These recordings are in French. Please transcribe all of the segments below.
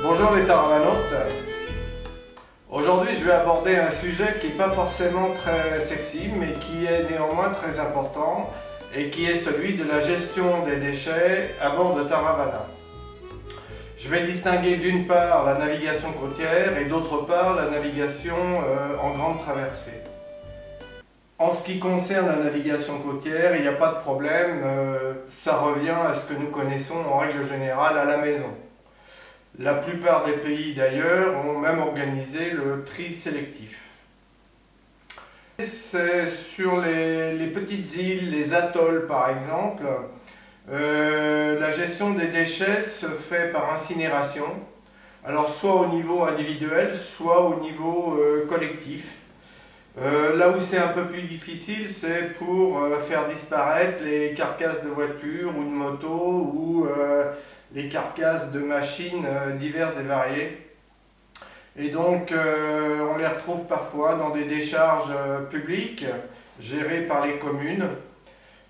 Bonjour les taravanautes. Aujourd'hui je vais aborder un sujet qui n'est pas forcément très sexy mais qui est néanmoins très important et qui est celui de la gestion des déchets à bord de Taravana. Je vais distinguer d'une part la navigation côtière et d'autre part la navigation en grande traversée. En ce qui concerne la navigation côtière, il n'y a pas de problème, ça revient à ce que nous connaissons en règle générale à la maison. La plupart des pays d'ailleurs ont même organisé le tri sélectif. C'est sur les petites îles, les atolls par exemple, la gestion des déchets se fait par incinération, alors soit au niveau individuel, soit au niveau collectif. Là où c'est un peu plus difficile, c'est pour faire disparaître les carcasses de voitures ou de motos ou les carcasses de machines diverses et variées. Et donc on les retrouve parfois dans des décharges publiques gérées par les communes.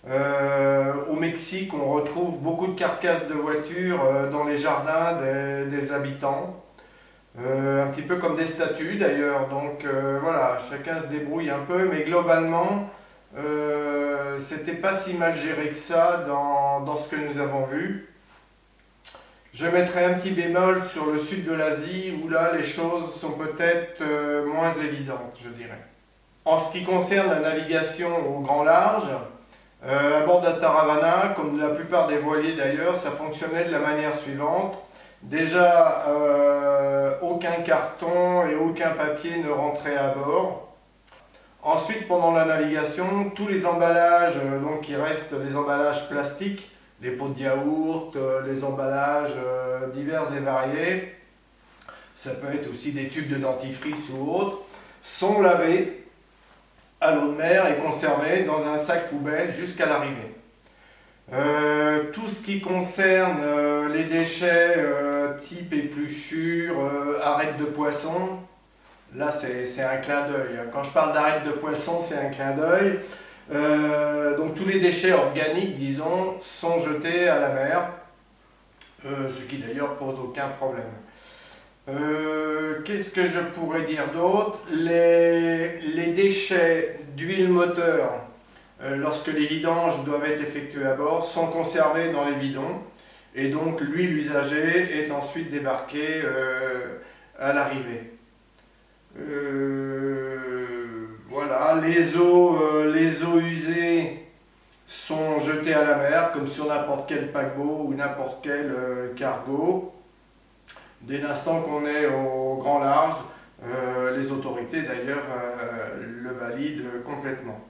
Au Mexique, on retrouve beaucoup de carcasses de voitures dans les jardins des habitants. Un petit peu comme des statues d'ailleurs, donc voilà, chacun se débrouille un peu, mais globalement, c'était pas si mal géré que ça dans ce que nous avons vu. Je mettrai un petit bémol sur le sud de l'Asie, où là les choses sont peut-être moins évidentes, je dirais. En ce qui concerne la navigation au grand large, à bord de Taravana, comme la plupart des voiliers d'ailleurs, ça fonctionnait de la manière suivante. Déjà, aucun carton et aucun papier ne rentrait à bord. Ensuite, pendant la navigation, tous les emballages, donc il reste des emballages plastiques, les pots de yaourt, les emballages divers et variés, ça peut être aussi des tubes de dentifrice ou autres, sont lavés à l'eau de mer et conservés dans un sac poubelle jusqu'à l'arrivée. Tout ce qui concerne les déchets type épluchure, arêtes de poisson, là c'est un clin d'œil. Quand je parle d'arêtes de poisson, c'est un clin d'œil. Donc tous les déchets organiques, disons, sont jetés à la mer, ce qui d'ailleurs pose aucun problème. Qu'est-ce que je pourrais dire d'autre? Les déchets d'huile moteur, lorsque les vidanges doivent être effectuées à bord, sont conservés dans les bidons et donc l'huile usagée est ensuite débarquée à l'arrivée. Voilà, les eaux usées sont jetées à la mer comme sur n'importe quel paquebot ou n'importe quel cargo. Dès l'instant qu'on est au grand large, les autorités d'ailleurs le valident complètement.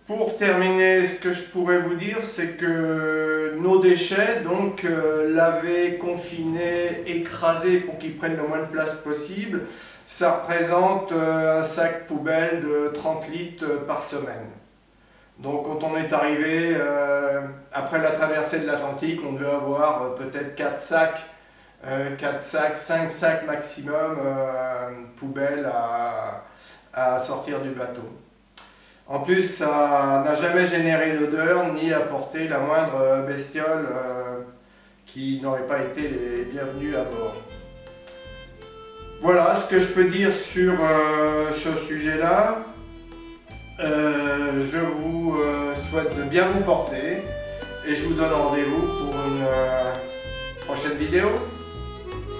Pour terminer, ce que je pourrais vous dire, c'est que nos déchets, donc lavés, confinés, écrasés pour qu'ils prennent le moins de place possible, ça représente un sac poubelle de 30 litres par semaine. Donc quand on est arrivé, après la traversée de l'Atlantique, on devait avoir peut-être 4 sacs, 5 sacs maximum poubelles à sortir du bateau. En plus, ça n'a jamais généré d'odeur ni apporté la moindre bestiole qui n'aurait pas été les bienvenus à bord. Voilà ce que je peux dire sur ce sujet-là. Je vous souhaite de bien vous porter et je vous donne rendez-vous pour une prochaine vidéo.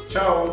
Ciao!